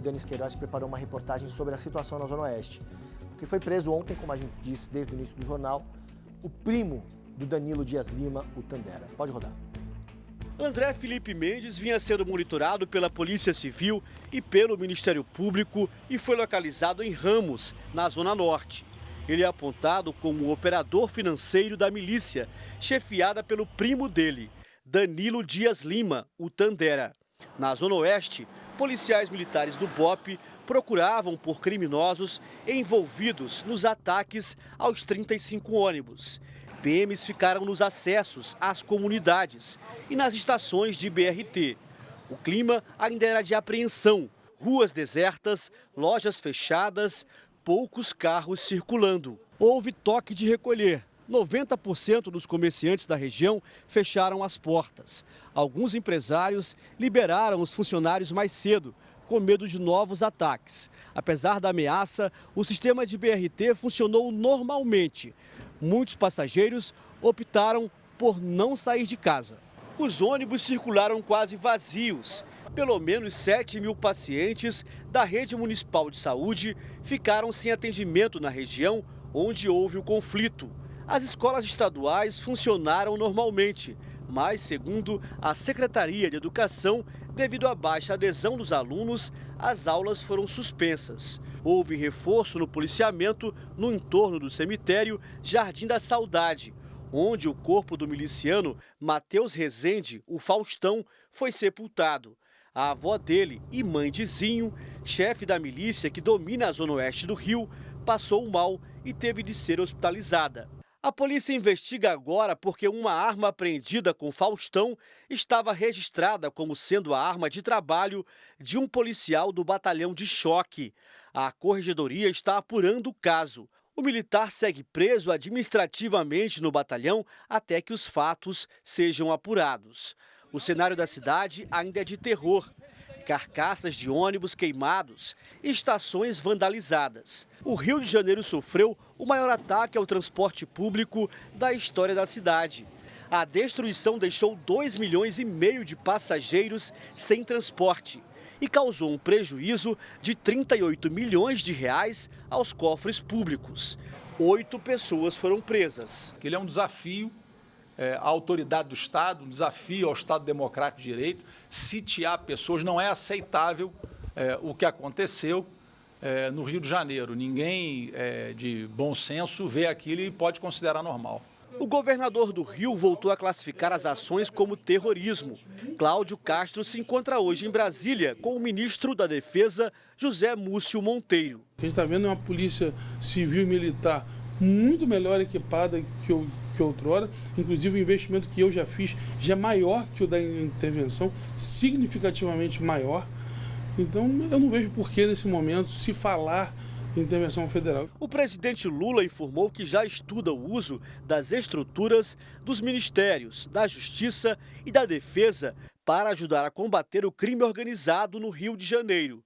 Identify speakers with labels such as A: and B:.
A: Denis Queiroz, que preparou uma reportagem sobre a situação na Zona Oeste. Que foi preso ontem, como a gente disse desde o início do jornal, o primo do Danilo Dias Lima, o Tandera. Pode rodar.
B: André Felipe Mendes vinha sendo monitorado pela Polícia Civil e pelo Ministério Público e foi localizado em Ramos, na Zona Norte. Ele é apontado como o operador financeiro da milícia, chefiada pelo primo dele, Danilo Dias Lima, o Tandera. Na Zona Oeste, policiais militares do BOPE procuravam por criminosos envolvidos nos ataques aos 35 ônibus. PMs ficaram nos acessos às comunidades e nas estações de BRT. O clima ainda era de apreensão, ruas desertas, lojas fechadas, poucos carros circulando. Houve toque de recolher. 90% dos comerciantes da região fecharam as portas. Alguns empresários liberaram os funcionários mais cedo, com medo de novos ataques. Apesar da ameaça, o sistema de BRT funcionou normalmente. Muitos passageiros optaram por não sair de casa. Os ônibus circularam quase vazios. Pelo menos 7.000 pacientes da rede municipal de saúde ficaram sem atendimento na região onde houve o conflito. As escolas estaduais funcionaram normalmente, mas, segundo a Secretaria de Educação, devido à baixa adesão dos alunos, as aulas foram suspensas. Houve reforço no policiamento no entorno do cemitério Jardim da Saudade, onde o corpo do miliciano Matheus Rezende, o Faustão, foi sepultado. A avó dele e mãe de Zinho, chefe da milícia que domina a Zona Oeste do Rio, passou mal e teve de ser hospitalizada. A polícia investiga agora porque uma arma apreendida com Faustão estava registrada como sendo a arma de trabalho de um policial do batalhão de choque. A corregedoria está apurando o caso. O militar segue preso administrativamente no batalhão até que os fatos sejam apurados. O cenário da cidade ainda é de terror. Carcaças de ônibus queimados e estações vandalizadas. O Rio de Janeiro sofreu o maior ataque ao transporte público da história da cidade. A destruição deixou 2,5 milhões de passageiros sem transporte e causou um prejuízo de 38 milhões de reais aos cofres públicos. 8 pessoas foram presas.
C: Ele é um desafio à autoridade do Estado, um desafio ao Estado Democrático de Direito. Sitiar pessoas não é aceitável o que aconteceu no Rio de Janeiro. Ninguém de bom senso vê aquilo e pode considerar normal.
B: O governador do Rio voltou a classificar as ações como terrorismo. Cláudio Castro se encontra hoje em Brasília com o ministro da Defesa, José Múcio Monteiro.
D: O que a gente está vendo é uma polícia civil e militar muito melhor equipada que outrora, inclusive o investimento que eu já fiz já é maior que o da intervenção, significativamente maior. Então eu não vejo por que nesse momento se falar em intervenção federal.
B: O presidente Lula informou que já estuda o uso das estruturas dos ministérios, da Justiça e da Defesa para ajudar a combater o crime organizado no Rio de Janeiro.